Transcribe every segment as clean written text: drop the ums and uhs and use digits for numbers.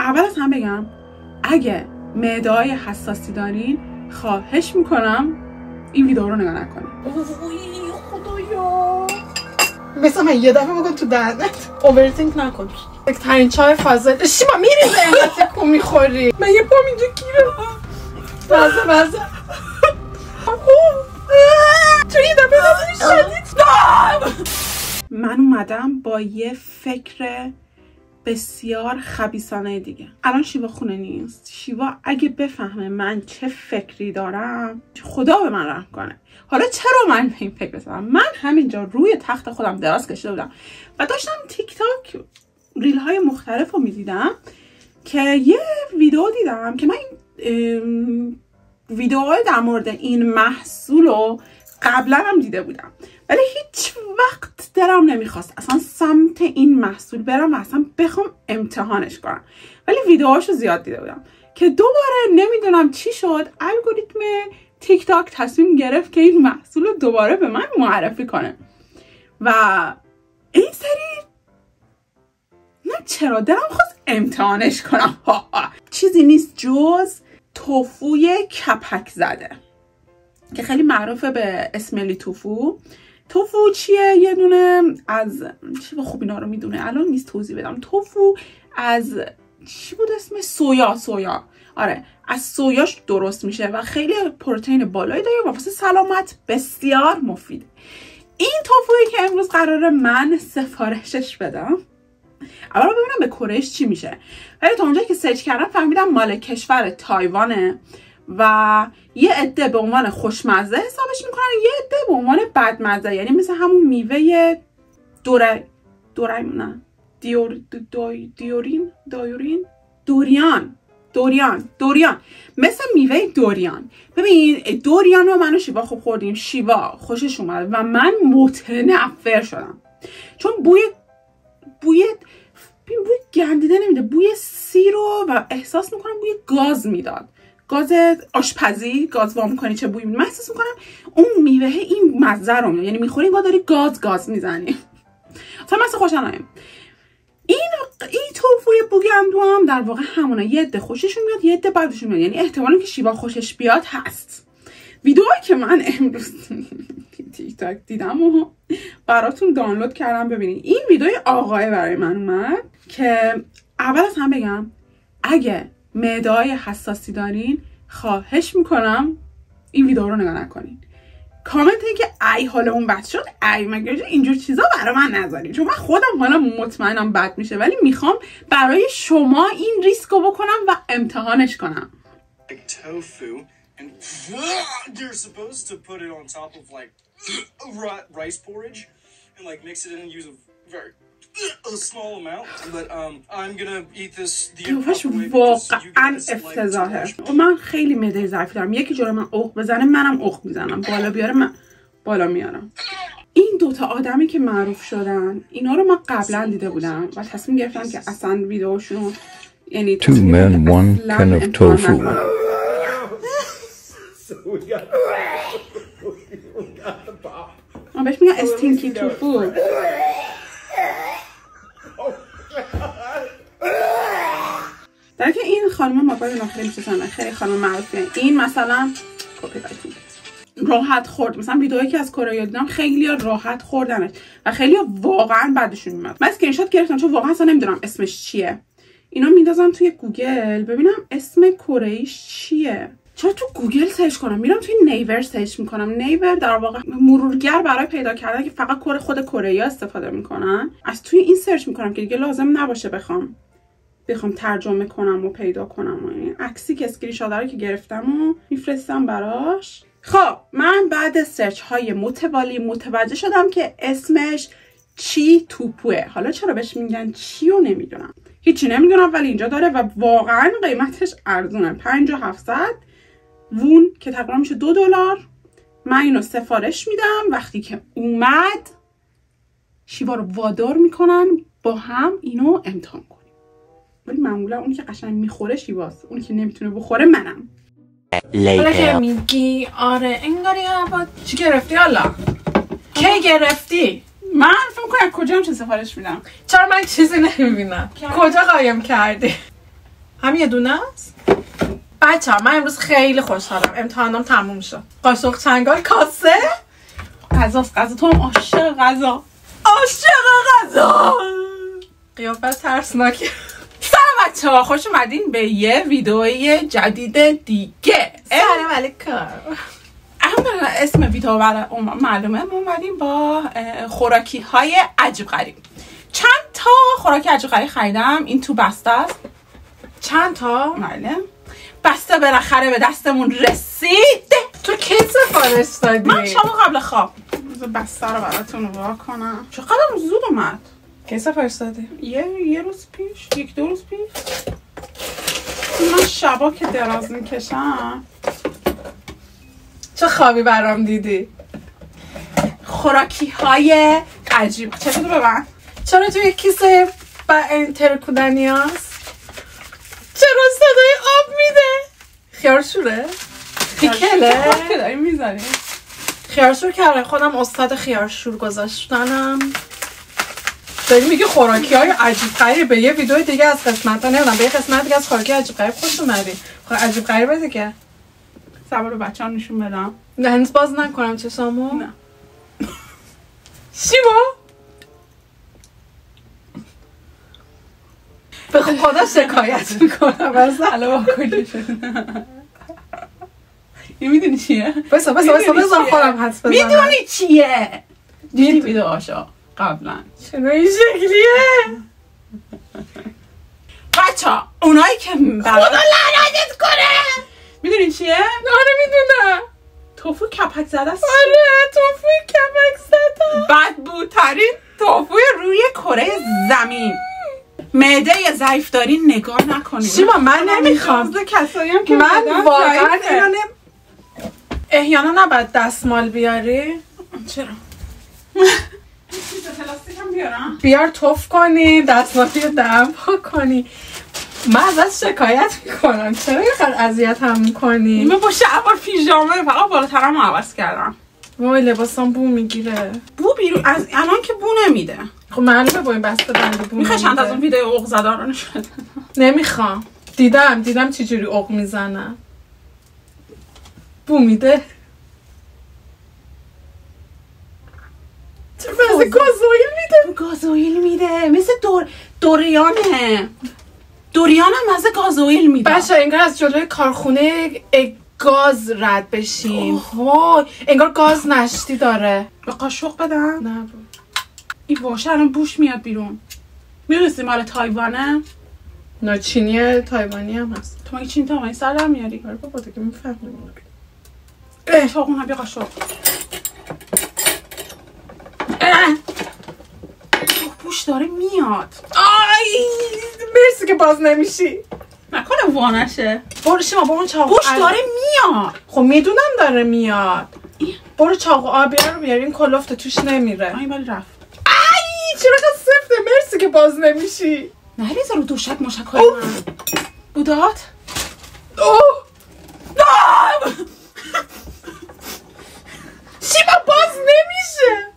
اول از هم بگم اگه معده‌های حساسی دارین خواهش میکنم این ویدیو رو نگاه نکنید. اوی خدایا مثلا من یه دفعه میگم تو دهنت اوورثینک نکن. بهترین چای فاضل شیما میریزه اینقدر کو میخوری. من یه پام اینجا گیره بازه تو یه دفعه شدید. من اومدم با یه فکر بسیار خبیثانه دیگه. الان شیوا خونه نیست. شیوا اگه بفهمه من چه فکری دارم خدا به من رحم کنه. حالا چرا من به این فکر رسیدم؟ من همینجا روی تخت خودم دراز کشیده بودم و داشتم تیک تاک ریل های مختلف رو میدیدم که یه ویدیو دیدم که من این ویدیوهای در مورد این محصول رو قبلا هم دیده بودم ولی هیچ وقت دلم نمیخواست اصلا سمت این محصول برم و اصلا بخوام امتحانش کنم، ولی ویدیوهاشو زیاد دیده بودم که دوباره نمیدونم چی شد الگوریتم تیک تاک تصمیم گرفت که این محصول رو دوباره به من معرفی کنه و این سری من چرا دلم خواست امتحانش کنم. چیزی نیست جز توفوی کپک زده که خیلی معروفه به اسملی توفو. توفو چیه؟ یه دونه از چی با خوب اینا رو میدونه الان نیست توضیح بدم. توفو از چی بود اسم؟ سویا. آره از سویاش درست میشه و خیلی پروتئین بالایی داره و واسه سلامت بسیار مفیده. این توفویی که امروز قراره من سفارشش بدم اول ببینم به کرهش چی میشه، ولی تا اونجایی که سرچ کردم فهمیدم مال کشور تایوانه و یه عده به عنوان خوشمزه حسابش میکنن، یه عده به عنوان بدمزه، یعنی مثل همون میوه دوریان مثل میوه دوریان. ببین دوریان رو من و شیوا خوب خوردیم، شیوا خوشش اومد و من متنفر شدم چون بوی گندیده نمیده، بوی سی رو و احساس میکنم بوی گاز میداد، گاز آشپزی، گاز وا میکنی چه بویی میده. من احساس میکنم اون میوه این مزه رو میده، یعنی میخوری انگار داری گاز میزنی. اصلا من خوشم نمیاد. این توفوی بوگندو هم در واقع همونه، یه عده خوششون میاد یه عده بدشون میاد، یعنی احتمالی که شیوا خوشش بیاد هست. ویدیویی که من امروز تیک تاک دیدم و براتون دانلود کردم ببینید. این ویدیوی آقای برای من اومد که اول از هم بگم اگه معده‌های حساسی دارین خواهش میکنم این ویدیو رو نگاه نکنین. کامنت این که ای حالا اون بد شد، ای مگه اینجور چیزا برای من نذارین، چون من خودم حالا مطمئنم بد میشه ولی میخوام برای شما این ریسکو بکنم و امتحانش کنم. And you're supposed to put it on top of like rice porridge and like mix it in and use a very small amount. But I'm gonna eat this the proper way because you guys افتضاحه. و من خیلی معده ضعیف دارم، یکی جوری من عق بزنه منم عق میزنم، بالا بیاره من بالا میارم. این دوتا آدمی که معروف شدن اینا رو من قبلا دیده بودم و تصمیم گرفتم که اصلا ویدیوشون یعنی two men one can of tofu. بهش میگن استینکی توفو. در که این خانم ماباید خیلی میشناسن، خیلی خانم معروفه. این مثلا راحت خورد، مثلا ویدئویی که از کره دیدم خیلی راحت خوردنش و خیلی واقعا بعدشون میاد. من اسکرین شات گرفتم چون واقعا اصلا نمیدونم اسمش چیه. اینا میندازم توی گوگل ببینم اسم کره‌ایش چیه. چرا تو گوگل سرچ کنم؟ میرم توی نیور سرچ میکنم. نیور در واقع مرورگر برای پیدا کردن که فقط خود کره‌ای استفاده میکنن. از توی این سرچ میکنم که دیگه لازم نباشه بخوام ترجمه کنم و پیدا کنم و این عکسی که اسکرین شات رو که گرفتم و میفرستم براش. خب من بعد سرچ های متوالی متوجه شدم که اسمش چی توپوه. حالا چرا بهش میگن چی رو نمیدونم، هیچی نمیدونم، ولی اینجا داره و واقعا قیمتش ارزونه، 5700 وون که تقریبا میشه $2. من اینو سفارش میدم. وقتی که اومد شیوا رو وادار میکنن با هم اینو امتحان کنیم، ولی معمولا اونی که قشنگ میخوره شیواست، اونی که نمیتونه بخوره منم. حالا که میگی آره انگاری با چی گرفتی؟ حالا کی گرفتی؟ من فکر کنم کجا هم چه سفارش میدم. چرا من چیزی نمیبینم؟ کجا قایم کردی؟ همین یه دونه است. بچه‌ها من امروز خیلی خوشحالم. امتحانم تموم شد. قاشق چنگال کاسه غذا تو هم عاشق غذا. قیافت ترسناکی. سلام بچه‌ها، خوش اومدین به یه ویدئوی جدید دیگه. سلام علیکم. اسم ویدئو برای معلومه. ما اومدیم با خوراکی های عجیب غریب. چند تا خوراکی عجیب غریب خریدم. این تو بسته است. چند تا؟ بله. بسته بالاخره به دستمون رسید. تو کی سفارش دادی؟ من شب قبل خواب بسته رو براتون وا کنم. چقدر زود اومد. کی سفارش دادی؟ یه روز پیش، یک دو روز پیش. من شبا که دراز میکشم. چه خوابی برام دیدی؟ خوراکی های عجیب. چشتو ببند. چرا توی کیسه ترکودنی هست؟ چرا صدای آب میده؟ خیارشوره؟ پیکله؟ که داریم میزنیم. خیارشور کرده. خودم استاد خیارشور گذاشتنم. داری میگه خوراکی های عجیب غریب. به یه ویدیو دیگه از قسمت ها نمیدونم، به یه قسمت دیگه از خوراکی عجیب غریب خوش اومدی. عجیب غریبه دیگه. صبر رو بچه ها نشون بدم. هنوز باز نکنم چشامو؟ نه. شیما؟ به خدا شکایت میکنم از علامه کلیشه. این میدونی چیه؟ بسا خودم حدس بزنم. میدونی چیه؟ دیدی ویدئوهاشو قبلا. چرا این شکلیه؟ بچه ها اونایی که خدا لعنتت کنه. میدونی چیه؟ آره میدونم. توفو کپک زده است. آره توفوی کپک زده. بدبوترین توفوی روی کره زمین. معده ضعیفداری نگاه نکنید. شیما من نمیخوام. کسایی هم که من واقعا اینو احیانا نباید دستمال بیاری. چرا؟ پلاستیک هم بیارم؟ بیار توف کنی دستمالی رو دم کنی. من ازت شکایت میکنم. چرا یه خیلی اذیت هم میکنی؟ من با شلوار پیژامه فقط بالاترم رو عوض کردم. وای لباسم بو میگیره. بو بیرون از الان که بو نمیده. خب معلومه با این بسته بنده بو میخوای چند از اون ویدیو عق زدار رو نشون؟ نمیخوام. دیدم چجوری عق میزنم. بو میده. چرا مثل گازوئیل میده. مثل دوریانه. دوریان هم از گازوئیل میده. بچه انگار از جلوی کارخونه گاز رد بشین. وای انگار گاز نشتی داره. به قاشق بدم؟ نه این واشه الان بوش میاد بیرون. میدونستی مال تایوانه؟ نه چینی تایوانی هم هست. تو مگه چینی تایوانی سر در میاری؟ آره بابا دیگه میفهمم. چاقون هم بیا قاشق. بوش داره میاد. آی مرسی که باز نمیشی. نکنه وانشه. برو شما برو چاقو. بوش داره میاد. خب میدونم داره میاد. برو چاقو آبیا رو بیارین کلفت توش نمیره. آی ولی رفت. ای چرا که سفته. مرسی که باز نمیشی. نریزه رو دوشک مشک های من. بوداد؟ شیما باز نمیشه.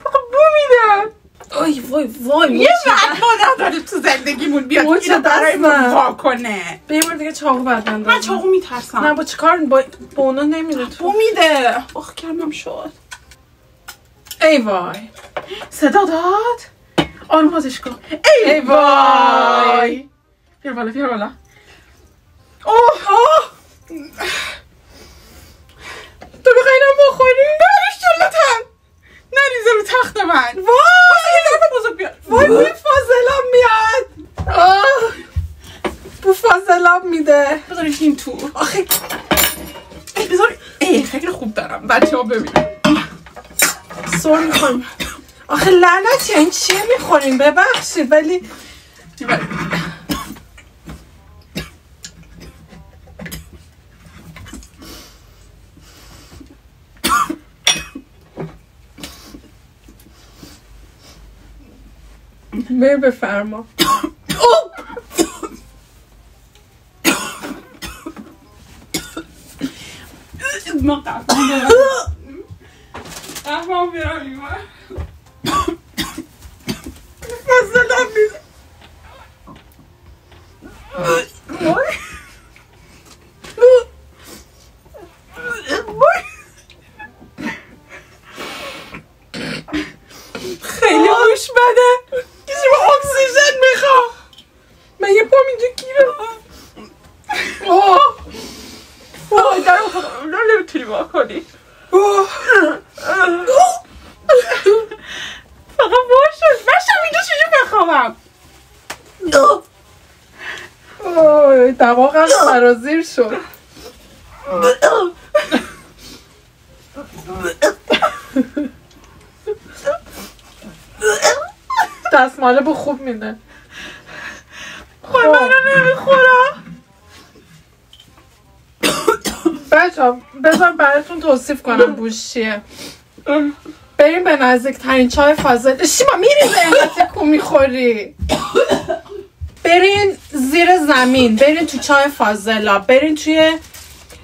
فقط بو میدم. آی وای یه وقت مادر داره تو زندگیمون بیاد اینو برای من وا کنه. به یه بار دیگه چاقو بعد من من چاقو میترسم. نه با چیکار با اونا نمیره تو. بو میده. آخ کمم شد. ای وای صدا داد. آرومش کن. ای وای بیار بالا. اوه تو بخوای اینو بخوری؟ برش جلوتن. نریزه رو تخت من. وای بوی فاضلاب میاد. بو فاضلاب میده. بذارش این تو. آخه بذار. خیلی خوب دارم. بچه ها ببینم. سر میخوریم. آخه لعنتی این چیه میخوریم؟ ببخشید ولی بفرما. ما قهوه بیارم این بار. فاضلاب میده. خیلی خوش بده. کسی با اکسیژن میخوام. من یه پام اینجا گیرم. وای در نمیتونی با کنی. فقط باشد باشم اینجا چجور بخوابم. دماغم سرازیر شد. دستماله با خوب میده. خواهی منو نمیخورم. بچه ها بذار براتون توصیف کنم بوش چیه. بریم به نزدیکترین چای فاضل. شیما میریزه اینقدر تکون میخوری. برین زیر زمین، برین تو چای فاضلاب، برین توی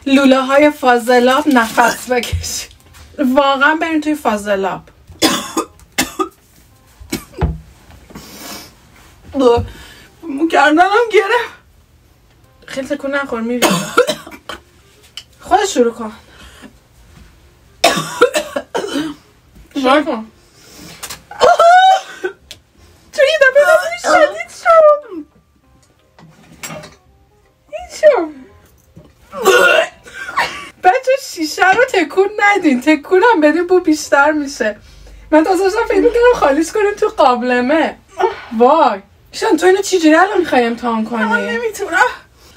لوله های فاضلاب نفس بکشین. واقعا برین توی فاضلاب. مو کردنم گرفت. خیلی تکون نخور میریزه. خودت شروع کن. شروع کن. توی یه دفعه شدید شد. این شد. بچه شیشه رو تکون ندین. تکون هم بدین بو بیشتر میشه. من تازه داشتم فکر میکنم خالیش کنیم تو قابلمه. وای شان تو اینو چجوری الان میخوای امتحان کنی؟ من نمیتونم.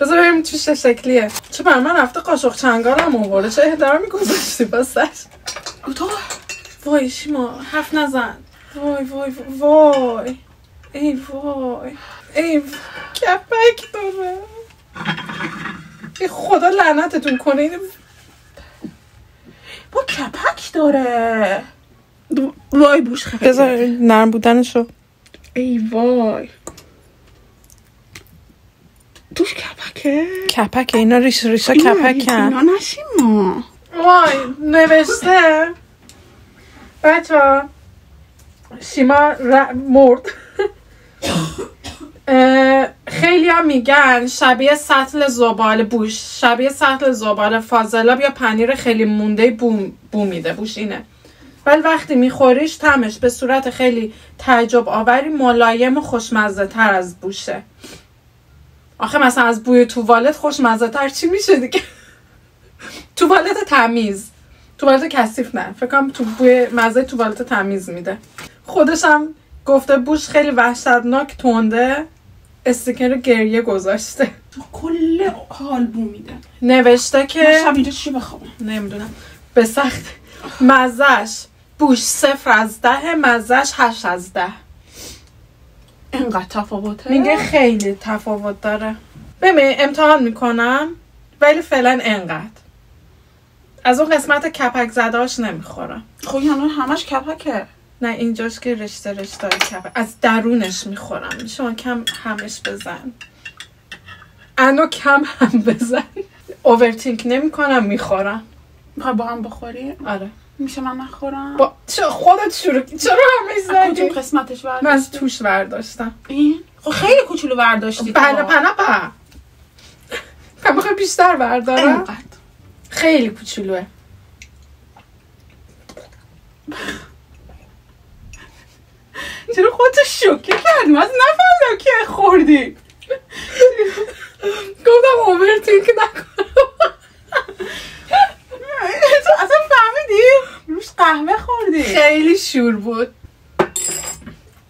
بذار ببینیم چه شکلیه. چه بر من رفته قاشق چنگالم آورده. چه احترام میگذاشتی باسش. کوتاه. وای شیما حرف نزن. وای وای وای. ای وای. ای کپک داره. ای خدا لعنتتون کنه. این با کپک داره. وای بوش خیلی. بذار نرم بودنشو. ای وای. توش کپکه؟ کپکه اینا ریشا کپکن. اینا نشیم ما. وای نوشته بچه شیما مرد. خیلی ها میگن شبیه سطل زباله بوش، شبیه سطل زباله فاضلاب یا پنیر خیلی مونده بو میده. بوش اینه، ولی وقتی میخوریش طعمش به صورت خیلی تعجب آوری ملایم و خوشمزه تر از بوشه. آخه مثلا از بوی توالت خوشمزه تر چی میشه دیگه؟ توالت تمیز، توالت کثیف نه، فکر کنم تو بوی مزه توالت تمیز میده. خودش هم گفته بوش خیلی وحشتناک تنده، استیکر گریه گذاشته. کل حال بو میده. نوشته که شب اینجا چی بخوابم نمیدونم به سخت مزهش بوش 0 از 10، مزهش 8 از 10. اینقدر تفاوته؟ میگه خیلی تفاوت داره. ببین امتحان میکنم ولی فعلا انقدر. از اون قسمت کپک زدهاش نمیخورم. خب یعنی همش کپکه؟ نه اینجاش که رشته کپک از درونش میخورم. شما کم همش بزن، انو کم هم بزن. اوورتینک نمی کنم میخورم. میخوای با هم بخوری؟ آره. میشه من نخورم؟ خودت شروع چرا همش زدی؟ کدوم قسمتش برداشتی؟ من از توش برداشتم. این؟ خب خیلی کوچولو برداشتی. بله پناپا. من بخوای بیشتر بردارم؟ اینقدر خیلی کوچولوه. چرا خودتو شوکه کردی؟ من نفهمیدم که خوردی. گفتم اوورتینک نکنم. تو اصلا فهمیدی؟ روش قهوه خوردی. خیلی شور بود.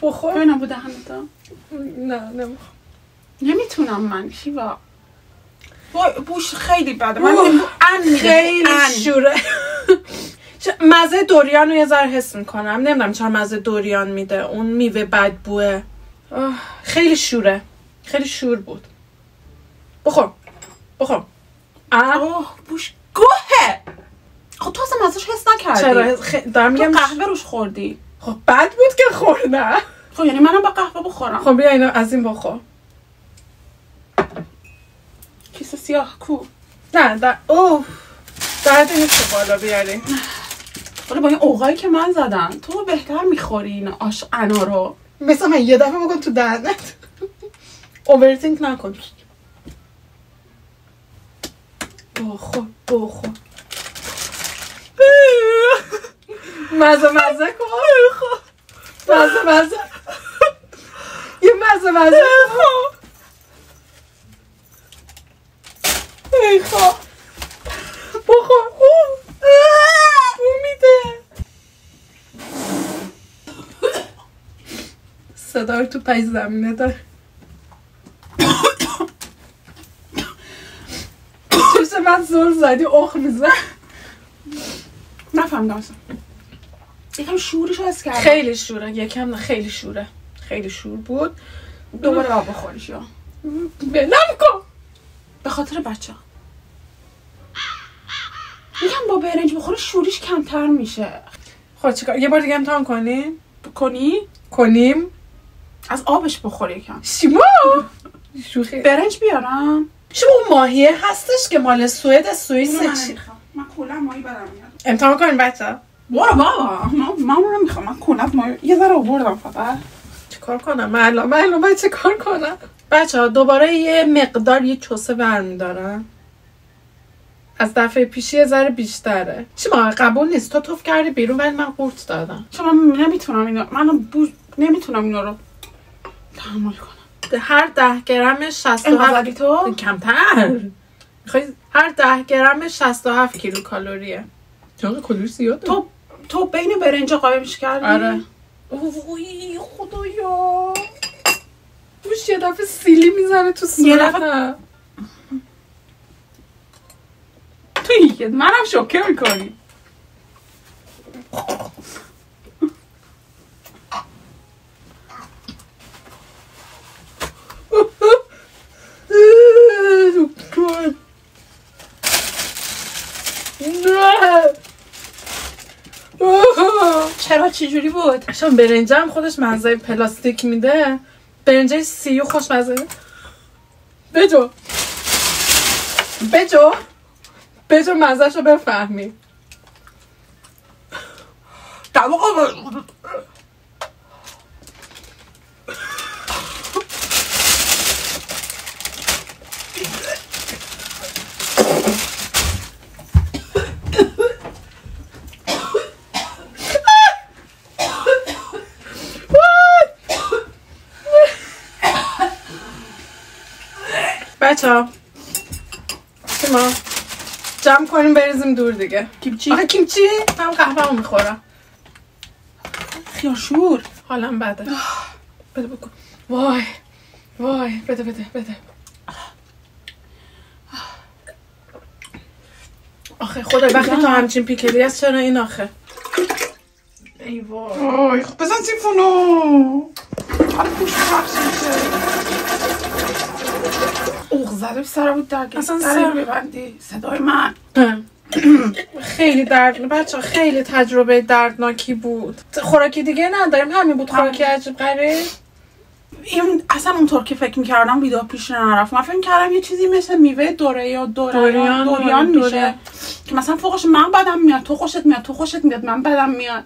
بخور. ببینم بود دهنتا. نه نمیخوام. نمیتونم من شیوا. بوش خیلی بده. من خیلی شوره. مزه دوریان رو یه ذره حس میکنم. نمیدونم چرا مزه دوریان میده. اون میوه بدبوه. خیلی شوره. خیلی شور بود. بخور. بوش گوهه. خب تو اصلا مزهش حس نکردی. چرا؟ دارم میگم قهوه روش خوردی. خب بد بود که خوردم. خب یعنی منم با قهوه بخورم. خب بیا اینو از این بخور. کیسه سیاه کو. نه درد اینو چه بالا بیاری. ولی با این اوغایی که من زدم تو بهتر میخوری این انا رو. مثلا من یه دفعه بکن تو دهنت. اوورتینک نکن. بخور مزه کن مزه یه مزه ای خواه بخور میده صدا رو تو پای زمینه داره چشم من زور زدی اخ میزن نفهمیدم اصلا یکم شورش هست کرده خیلی شوره یکم خیلی شوره خیلی شور بود دوباره آب بخوریش یا بلم کن به خاطر بچه یکم با برنج بخوره شورش کمتر میشه خب چیکار یه بار دیگه امتحان کنیم از آبش بخور یکم شیما شوخی برنج بیارم شما اون ماهیه هستش که مال سوئیس من کلا ماهی بدم میاد امتحان کنیم بچه برو بابا من رو نمیخوام من کلا ماهی یه ذره آوردم فقط چیکار کنم معلومه چیکار کنم بچه ها دوباره یه مقدار یه چوسه برمیدارم از دفعه پیشی یه ذره بیشتره شما قبول نیست تو توف کردی بیرون ولی من قورت دادم شما نمیتونم اینو رو تحمل کنم هر 10 گرم 67 تو کمتر میخوای هر 10 گرم 67 کیلو کالریه چون کالری زیاده تو بین برنج قایمش کردی آره اوی خدایا بوش یه دفعه سیلی میزنه تو صورتم توی منم شوکه میکنی چرا چجوری بود؟ چون برنجم خودش مزه پلاستیک میده برنجه سیو خوشمزه بجو مزهش رو بفهمی بچه ها ما جمع کنیم بریزیم دور دیگه کیمچی آخه کیمچی هم قهوه رو میخورم خیارشور حالم بده بده بکن وای بده آخه خدا وقتی تو همچین پیکلی هست چرا این آخه ای وای خب بزن تیفونو حالا پوش پخش میشه اوغ زده سر بود درگه اصلا سر ببندی صدای من خیلی بچه خیلی تجربه دردناکی بود خوراکی دیگه نداریم همین بود خوراکی عجیب غریب این اصلا اونطور که فکر میکردم ویدیو پیش نرفت من فکر کردم یه چیزی مثل میوه دوریان میشه که مثلا فوقش من بدم میاد تو خوشت میاد من بدم میاد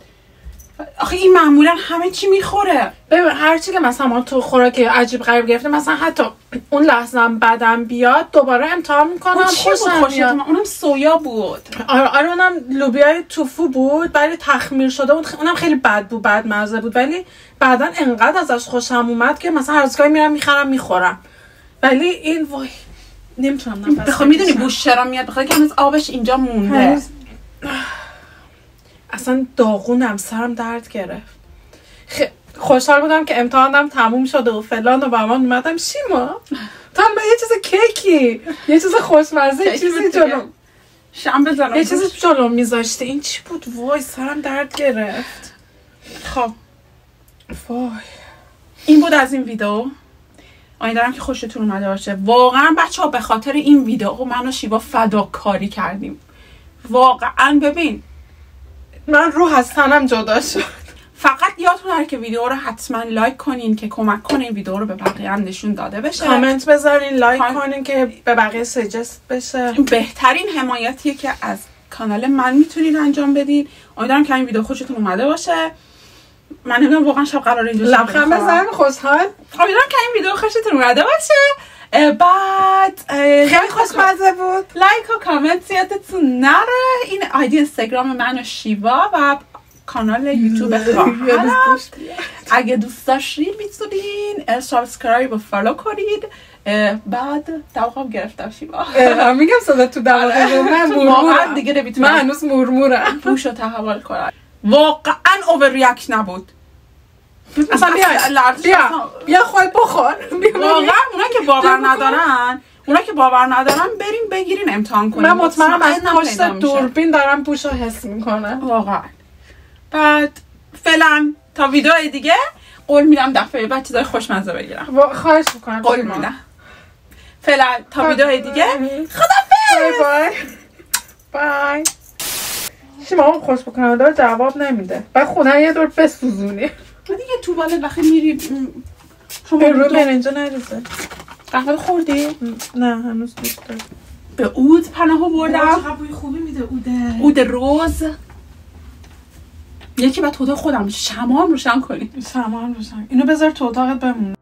آخه این معمولا همه چی میخوره ببین هرچی که مثلا ما تو خوراک عجیب غریب گرفتیم مثلا حتی اون لحظه هم بدم بیاد دوباره امتحان میکنم خوشم میاد اونم سویا بود آره اونم لوبیای توفو بود ولی تخمیر شده بود اونم خیلی بد بود بد مزه بود ولی بعدا انقدر ازش خوشم اومد که مثلا هر روزگاهی میرم میخرم میخورم ولی این وای نمیتونم نفس بخوام میدونی بوش چرا میاد بخاطر که هنوز آبش اینجا مونده اصلا داغونم سرم درد گرفت خوشحال بودم که امتحانم تموم شده و فلان و با من اومدم شیما تو هم به یه چیز کیکی یه چیز خوشمزه چیزی جلو شم بزنم یه چیزی جلو میذاشته این چی بود وای سرم درد گرفت خب وای این بود از این ویدیو امیدوارم که خوشتون اومده باشه واقعا بچه‌ها به خاطر این ویدیو من و شیوا فداکاری کردیم واقعا ببین من روح از تنم جدا شد فقط یادتون نره که ویدیو رو حتما لایک کنین که کمک کنین ویدیو رو به بقیه هم نشون داده بشه کامنت بذارین لایک کنین که به بقیه سجست بشه بهترین حمایتیه که از کانال من میتونین انجام بدین امیدوارم که این ویدیو خوشتون اومده باشه من نمیدونم واقعا شب قراره اینجا لبخند بزنم خوشحال امیدوارم که این ویدیو خوشتون اومده باشه بعد خیلی خوشمزه بود. لایک و کامنت یادتون نره. این آیدی اینستاگرام من و شیوا و کانال یوتیوب خواهرم. اگه دوست داشتین میتونین سابسکرایب و فالو کنید. بعد دماغم گرفتم شیوا. میگم صدا تو دماغم من واقعا دیگه نمیتونم. من هنوز مورمورم. پوشو تحول کنم. واقعا اوور ریاکت نبود. اصلا بیا خود بخور. واقعا اونا که باور ندارن بریم بگیرین امتحان کنین. من مطمئنم از پشت دوربین دارم پوشو حس میکنم واقعا. بعد فعلا تا ویدیو دیگه قول میدم دفعه بعد چیزای خوشمزه بگیرم. خواهش میکنم. قول میدم. فعلا تا ویدیو دیگه خدافظ. بای بای. شما هم خوش بکنم داره جواب نمیده. بعد خونه یه دور بسوزونی. دیگه تو بالت وقتی میری شما رو برنجا نریزه. قهوه خوردی؟ نه هنوز دوست دارم. به عود پناهو بردم. چقدر بوی خوبی میده عود روز. یکی بعد تو خودم شمام روشن کنی. شمام روشن. اینو بذار تو اتاقت بمونه.